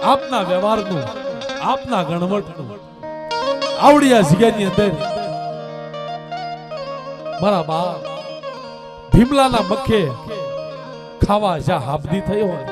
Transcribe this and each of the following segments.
આપના વ્યવહારનું આપના ગણવટનું આવડિયા જગ્યાની અંદર મારા બાપ ભીમલાના મખે ખાવા જ્યાં હાબદી થયો હોય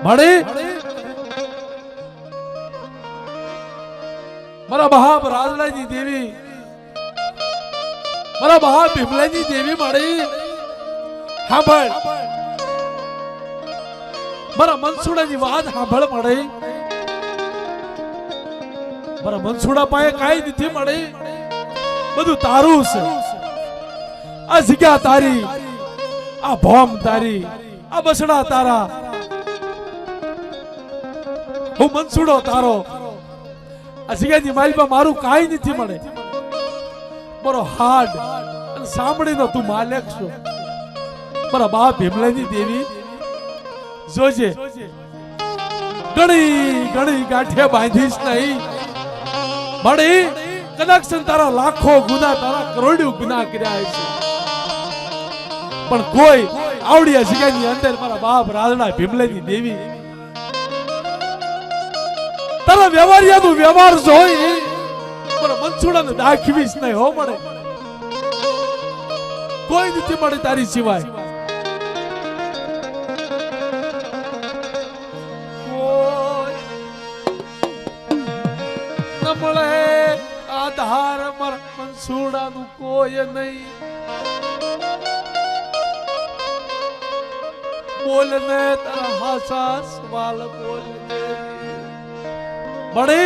મળે મારા બાપ રાજલાજી દેવી મારા બાપ ભીમલાજી દેવી મળી સાંભળ મારા મનસુડાની વાત સાંભળ મળે મારા મનસુડા પાસે કાઈ નથી મળે બધું તારું છે આ જગ્યા તારી આ ભોમ તારી આ બસડા તારા હું મનસુડો તારો આ જગ્યાની માલમાં મારું કાઈ નથી મળે મારો હાડ અને સાંભળીનો તું માલિક છો મારા બાપ ભીમલાની દેવી જોજે ઘણી ઘણી ગાંઠે બાંધીશ નહીં મળી કદાચ તારા લાખો ગુના તારા કરોડો ગુના કર્યા છે પણ કોઈ આવડિયા જગ્યાની અંદર મારા બાપ રાજના ભીમલાની દેવી તારા વ્યવહારિયાનું વ્યવહાર જોઈ મારા મનસુડાને દાખવીશ નહીં હો મળે કોઈ નથી મળે તારી સિવાય મળે આધાર મારા મનસુડાનું કોઈ નહીં બોલને તારા હાસા સવાલ બોલને મળે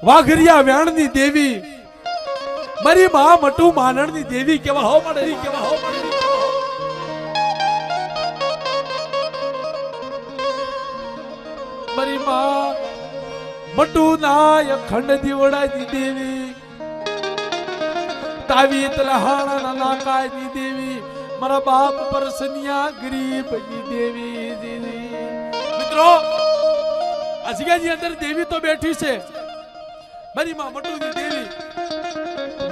વાઘરિયા વ્યાણની દેવી મારી મા મટુ માનણની દેવી કેવા હો મળે કેવા હો મળે મારી માં મટુ નાય ખંડ દીવડાની દેવી તાવી તલહાણા નાકાની દેવી મારા બાપ પરસનિયા ગરીબની દેવી મિત્રો આ જગ્યાની અંદર દેવી તો બેઠી છે મારી માં મટુની દેવી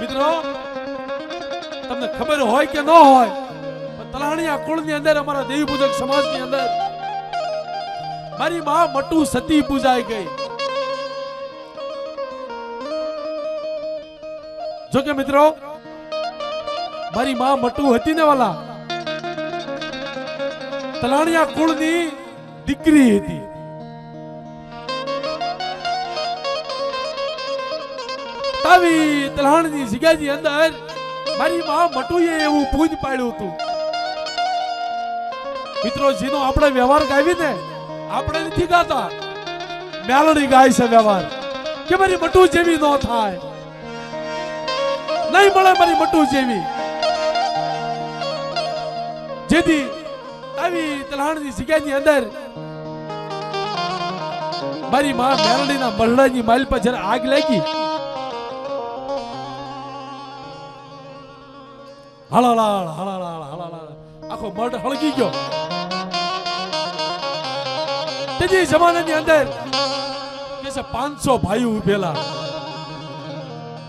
મિત્રો તમને ખબર હોય કે ન હોય તલહાણિયા કુળની અંદર અમારા દેવી પૂજક સમાજની અંદર મારી માં મટુ સતી પૂજાઈ ગઈ જો કે મિત્રો મારી માં મટુ હતી ને વાલા તલાણિયા કુળની દીકરી હતી તાવી તલાણની જગ્યાની અંદર મારી માં મટુએ એવું પૂજ પાડ્યું હતું મિત્રો જેનો આપણે વ્યવહાર ગાવી ને આપણે નથી ગાતા મેલડી ગાય છે વ્યવહાર કે મારી મટુ જેવી ન થાય નહીં મળે મારી મટુ જેવી જેથી આવી તલહાણની જગ્યાની અંદર મારી માં મેલડીના મરડાની માલ પર જરા આગ લાગી હળાલાળ હળાલાળ હળાલાળ આખો મરડ હળગી ગયો તેજી જમાનાની અંદર કે છે 500 ભાઈઓ ઉભેલા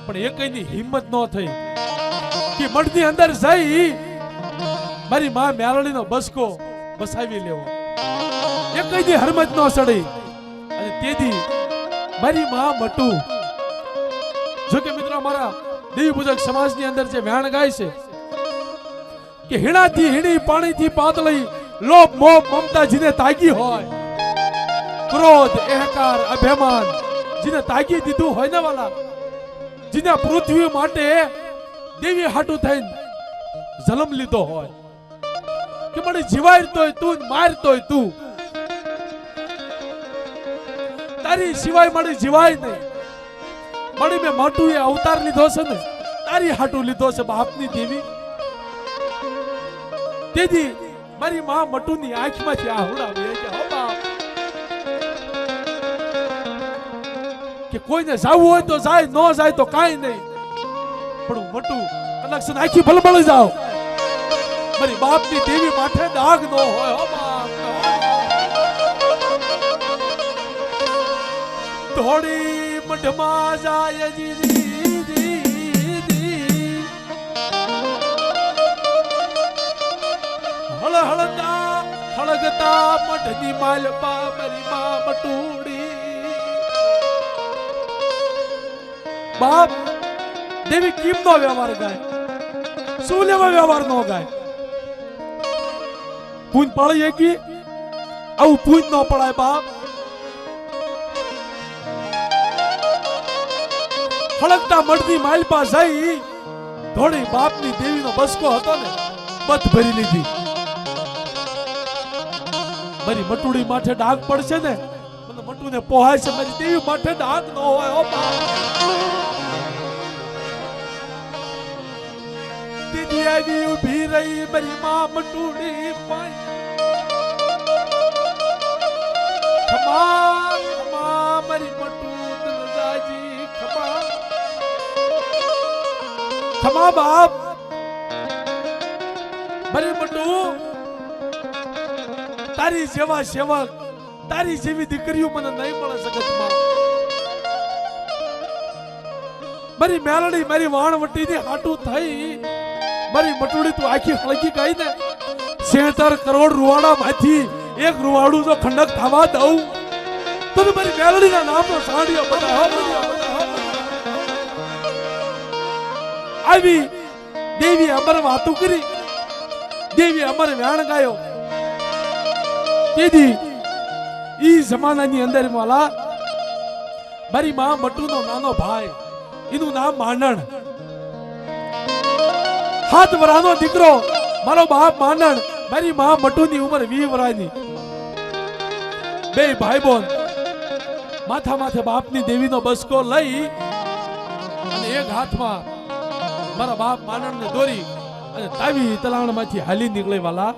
પણ એકની હિંમત ન થઈ કે મઠની અંદર જઈ મારી માં મેલડીનો બસકો બસાવી લેવો એકની હરમત ન સડી અને તેથી મારી માં મટુ જો કે મિત્રો અમારા દેવી પૂજક સમાજની અંદર જે વ્યાણ ગાય છે કે હીણાથી હીણી પાણીથી પાતળી લોભ મોહ મમતા જેને તાગી હોય ક્રોધ અહંકાર અભિમાન જેને તાગી દીધું હોય ને વાલા જેને પૃથ્વી માટે દેવી હાટું થઈને જન્મ લીધો હોય કે મને જીવાય તું મારતોય તું તારી સિવાય મને જીવાય નહીં મને મેં મોટું એ અવતાર લીધો છે ને તારી હાટું લીધો છે બાપની દેવી તેથી મારી માં મટુની આંખમાંથી આહુડા વહે કે હો બાપ કે કોઈને જાવું હોય તો જાય ન જાય તો કાઈ નહીં પણ મટુ કદાચ આખી ભલભળી જાવ મારી બાપની દેવી માથે દાગ ન હોય હો બાપ થોડી મઢમાં જાય જી મઠની માલપા મારી માં મટુડી બાપ દેવી કેમ નો વ્યવહાર ગાય શું લેવા વ્યવહાર નો ગાય પૂન પડી કી આવું પૂન નો પડાય બાપ હળકતા મઠની માલપા જઈ થોડી બાપની દેવીનો બસકો હતો ને બત ભરી લીધી મારી મટુડી માથે ડાઘ પડશે ને મને મટુને પોહાય છે મારી દેવી માથે ડાઘ ન હોય ઓ બાપ દીદી આવી ઊભી રહી મારી માં મટુડી પાઈ ખમા ખમા મારી મટુ તન જાજી ખમા ખમા બાપ મારી મટુ તારી જેવા સેવક તારી જેવી દીકરીઓ મને નહીં મળે જગતમાં મારી મેલડી મારી વાણવટી ની હાટું થઈ મારી મટુડી તું આખી હળગી ગઈ ને 76 કરોડ રૂવાડા માંથી એક રૂવાડું જો ખંડક થવા દઉં તો મારી મેલડી ના નામનો સાંડિયો બનાવો આવી દેવી અમર વાતું કરી દેવી અમર વ્યાણ ગાયો દીદી ઈ જમાનાની અંદર વાલા મારી માં મટુનો નાનો ભાઈ એનું નામ માંડણ હાથ વરાનો દીકરો મારો બાપ માંડણ મારી માં મટુની ઉંમર 20 વરાની બે ભાઈ બોન માથા માથે બાપની દેવીનો બસકો લઈ અને એક હાથમાં મારા બાપ માંડણને દોરી અને તાવી તલાણમાંથી હાલી નીકળે વાલા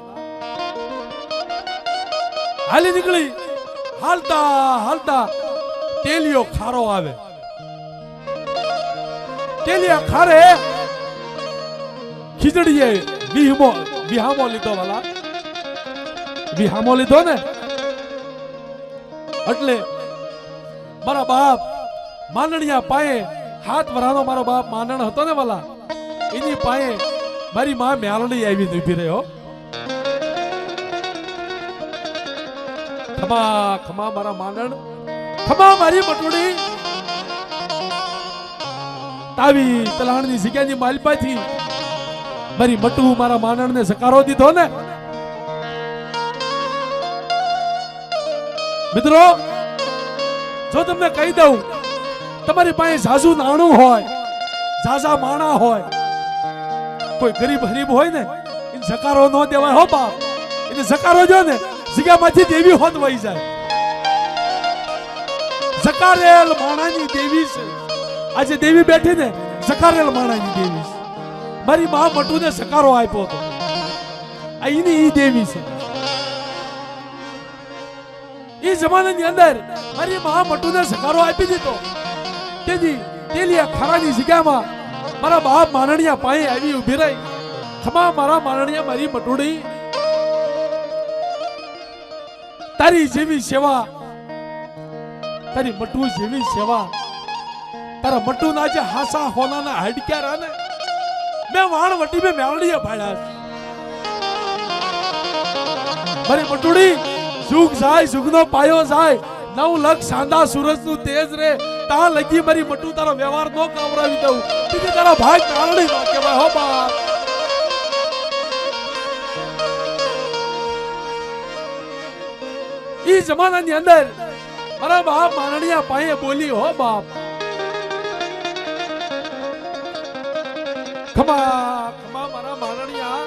હાલી નીકળી હાલતા હાલતા તેલિયો ખારો આવે તેલિયા ખારે ખીચડીએ વિહામો લીધો વાલા વિહામો લીધો ને એટલે મારા બાપ માંડણિયા પાયે હાથ વરાનો મારો બાપ માંડણ હતો ને વાલા એની પાયે મારી માં મેલડી આવી ઊભી રહ્યો ખમા ખમા મારા માંડણ ખમા મારી મટુડી તાવી તલાણની જગ્યાની માલપાથી મારી મટુ મારા માંડણને સકારો દીધો ને મિત્રો જો તમને કહી દઉં તમારી પાસે ઝાઝુ નાણું હોય ઝાઝા માણા હોય કોઈ ગરીબ હરીબ હોય ને એને સકારો ન દેવાય હો બાપ એને સકારો જો ને જગ્યામાંથી દેવી હોત વહી જાય સકારેલ માણાની દેવી છે આજે દેવી બેઠી ને સકારેલ માણાની દેવી છે મારી માં મટુને સકારો આપ્યો હતો અહીંની ઈ દેવી છે એ જમાનાની અંદર મારી માં મટુને સકારો આપી દીધો તેથી તેલિયા ખારાની જગ્યામાં મારા બાપ માંડણિયા પાયે આવી ઊભી રહી ખમા મારા માંડણિયા મારી મટુડી તારી જેવી સેવા તારી મટુ જેવી સેવા તારા મટુ ના જે હાસા હોનાના હાડક્યા રહે ને મેં વાણવટી મેં મેલડીયા ભાડ્યા મારી મટુડી સુખ જાય સુખનો પાયો જાય 9 લાખ સાંદા સૂરજનું તેજ રે તા લગી મારી મટુ તારો વ્યવહાર નો કાવરાવી દઉં તેથી તારા ભાઈ મેલડી નો કહેવાય હો બાપ ઈ જમાનાની અંદર મારા બાપ માંડણિયા પાયે બોલી હો બાપ ખમા ખમા મારા માંડણિયા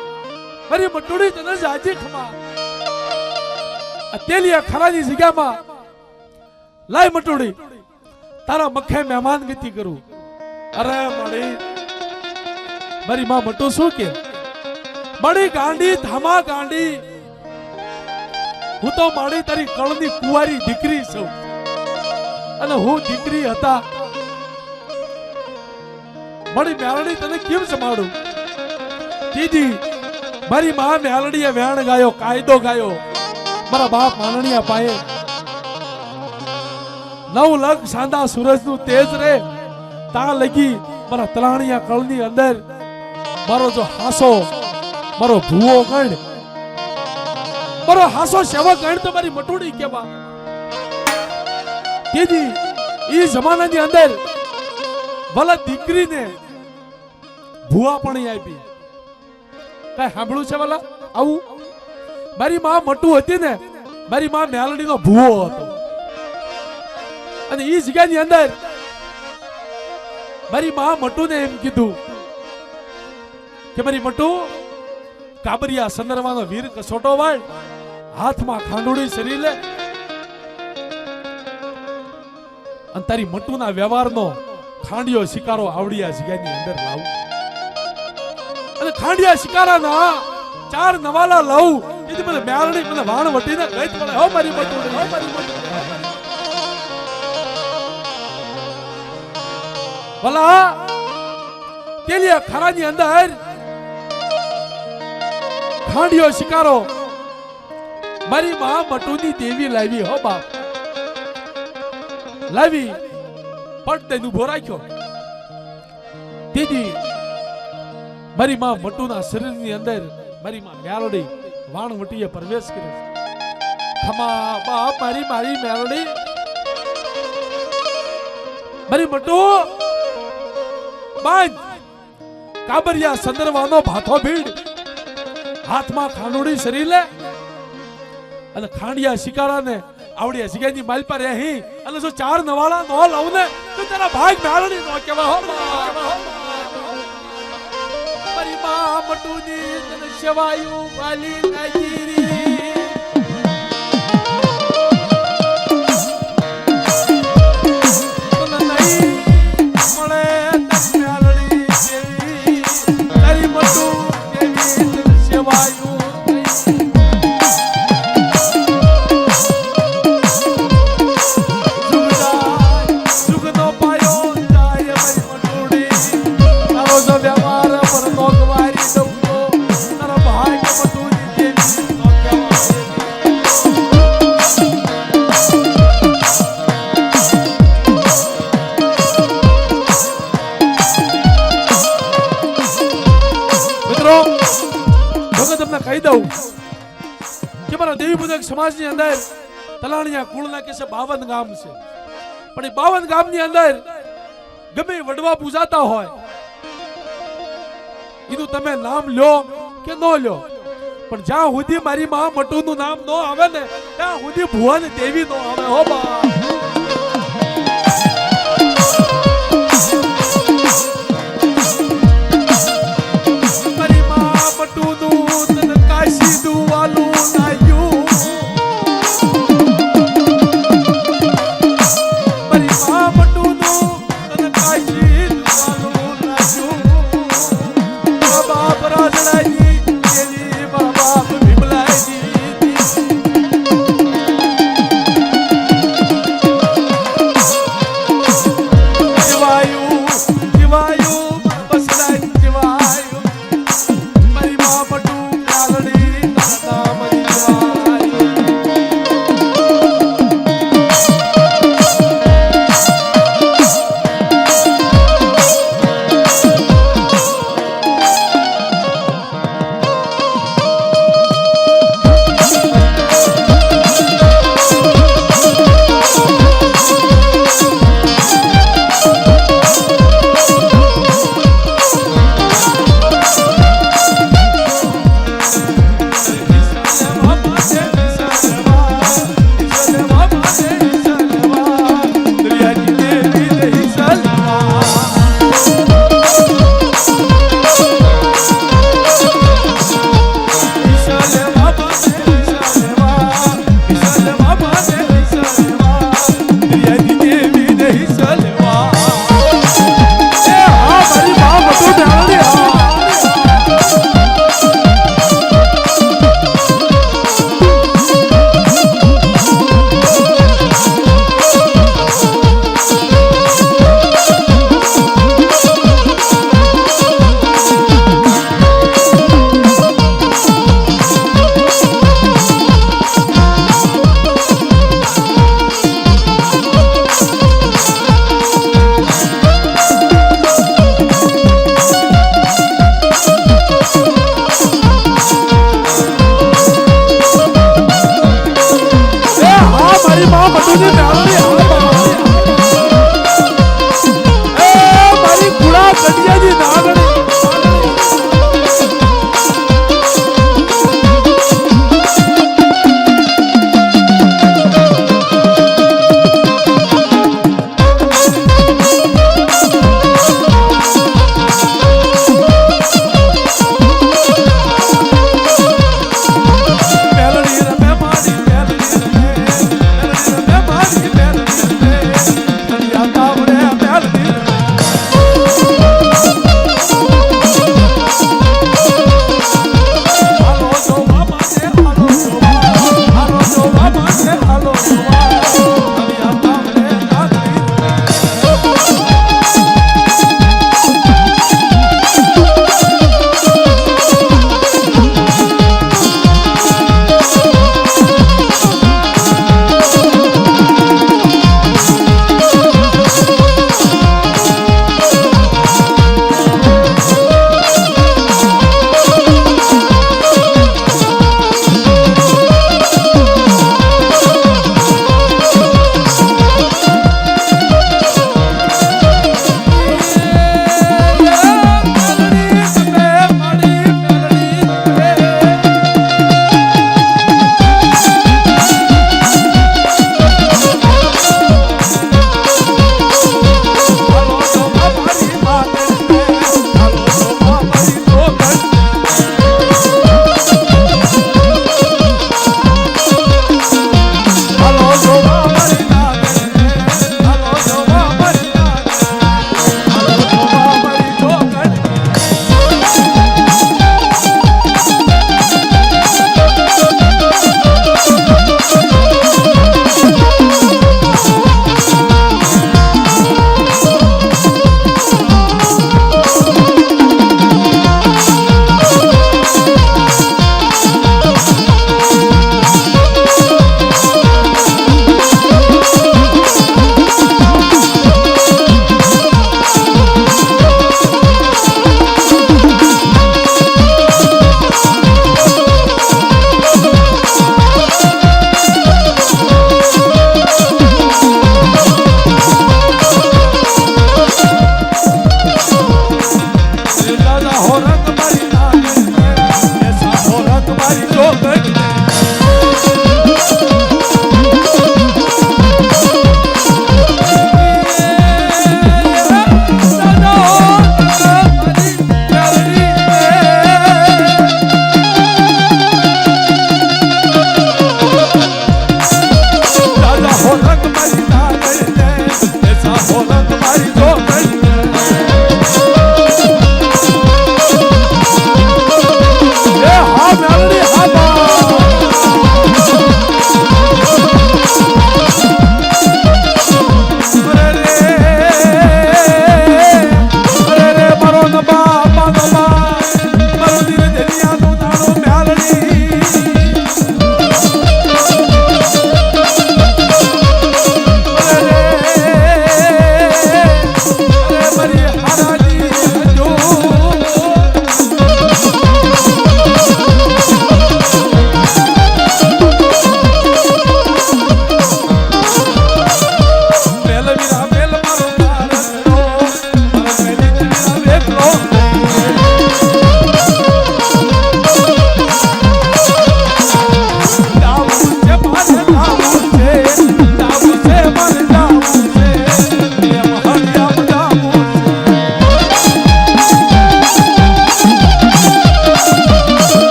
મારી મટુડી તને જાજી ખમા તેલિયા ખરાની જગ્યામાં લાય મટુડી તારા મખે મહેમાન ગતિ કરું અરે મારી માં મટુ શું કે મળી ગાંડી ધામા ગાંડી હું તો મારી તારી કળની કુંવારી દીકરી છું અને હું દીકરી હતા મારી મેલડી તને કેમ સંભાળું દીદી મારી માં મેલડીએ વેણ ગાયો કાયદો ગાયો મારા બાપ માંડણિયા પાયે 9 લાખ સાંદા સૂરજનું તેજ રે તા લગી મારા તલાણિયા કળની અંદર મારો જો હાસો મારો ભૂવો ગણ મારો હાસો સેવક ગણ તમારી મટુડી કેવા તેજી ઈ જમાનાની અંદર ભલા દીકરીને ભુવા પણ આપી કઈ સાંભળ્યું છે ભલા આવું મારી માં મટુ હતી ને મારી માં મેલડીનો ભુવો હતો અને ઈ જગ્યાની અંદર મારી માં મટુને એમ કીધું કે મારી મટુ કાબરિયા સંદર્ભનો વીર કસોટો વાળ હાથમાં ખાંડુડી શરીર લે અને તારી મટુના વ્યવહારનો ખાંડિયો શિકારો આવડિયા જગ્યાની અંદર લાવું અને ખાંડિયા શિકારાના 4 નવાલા લાવું એથી મને મેરડી મને વાણ વટીને ગઈ પડે હો મારી મટુ હો મારી મટુ ભલા કેલિયા ખરાની અંદર ખાંડિયો શિકારો મારી માં મટુની દેવી લાવી હો બાપ લાવી પટ દઈને ઉભો રાખ્યો દીદી મારી માં મટુના શરીરની અંદર મારી માં મેલડી વાણવટીએ પ્રવેશ કર્યો ખમા બાપ મારી મારી મેલડી મારી મટુ બાંધ કાબરિયા સંદર્ભનો ભાથો ભીડ હાથમાં ખાંડોડી શરીર લે અને ખાંડિયા શિકારાને આવડિયા જગ્યાની માલ પર રહી અને જો 4 નવાળા નો લાવ ને તો તારા ભાગ મેળડી નો કેવા હો મારી માં મટુની તને સેવાયુ વાલી નાગીરી કહી દઉં કે મારા દેવી પૂજક સમાજની અંદર તલાણિયા કુળના કે છે 52 ગામ છે પણ એ 52 ગામની અંદર ગમે વડવા પૂજાતા હોય એનું તમે નામ લ્યો કે ન લ્યો પણ જ્યાં સુધી મારી માં મટુનું નામ ન આવે ને ત્યાં સુધી ભુવન દેવી ન આવે હો બા મારી છોકરી